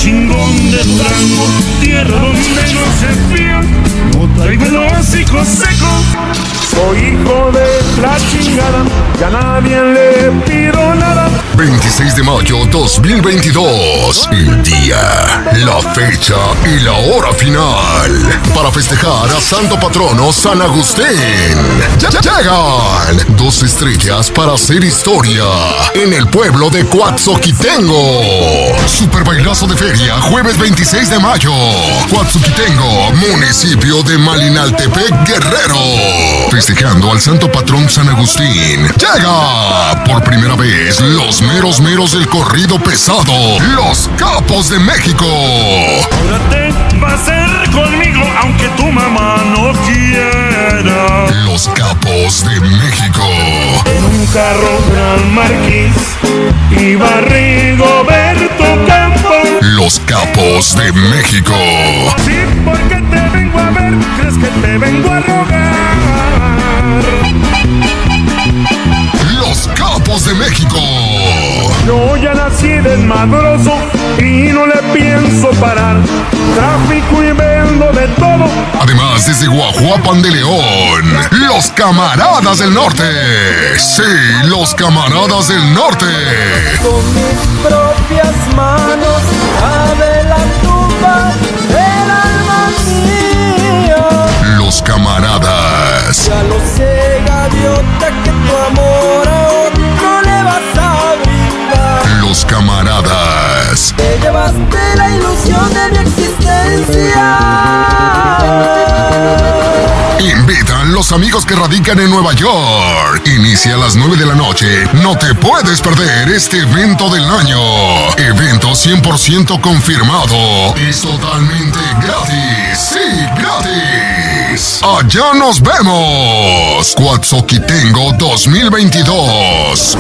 chingón de Durango, tierra donde no se fía, no traigo el hocico seco. Soy hijo de la chingada, ya nadie le pido nada. 26 de mayo 2022, el día, la fecha y la hora final para festejar a Santo Patrono San Agustín. Llegan 2 estrellas para hacer historia en el pueblo de Coatzoquitengo. Super bailazo de feria, jueves 26 de mayo. Coatzoquitengo, municipio de Malinaltepec, Guerrero. Festejando al Santo Patrón San Agustín. Llega por primera vez los meros del corrido pesado, los Capos de México. Ahora te va a ser conmigo, aunque tu mamá no quiera. Los Capos de México. En un carro Gran Marquis iba Rigoberto Campos. Los Capos de México. Sí, porque te vengo a ver, crees que te vengo a rogar. Los Capos de México. Yo ya nací desmadroso y no le pienso parar. Tráfico y vendo de todo. Además, desde Guajuapan de León, los Camaradas del Norte. Sí, los Camaradas del Norte. Con mis propias manos abre la tumba del alma mía. Los Camaradas. Ya lo sé, gaviota, que tu amor a otro le vas a brindar. Los Camaradas. Te llevaste la ilusión de mi existencia. Invitan los amigos que radican en Nueva York. Inicia a las 9 de la noche. No te puedes perder este evento del año. Evento 100% confirmado. Es totalmente gratis. Sí, gratis. Allá nos vemos. Coatzoquitengo 2022.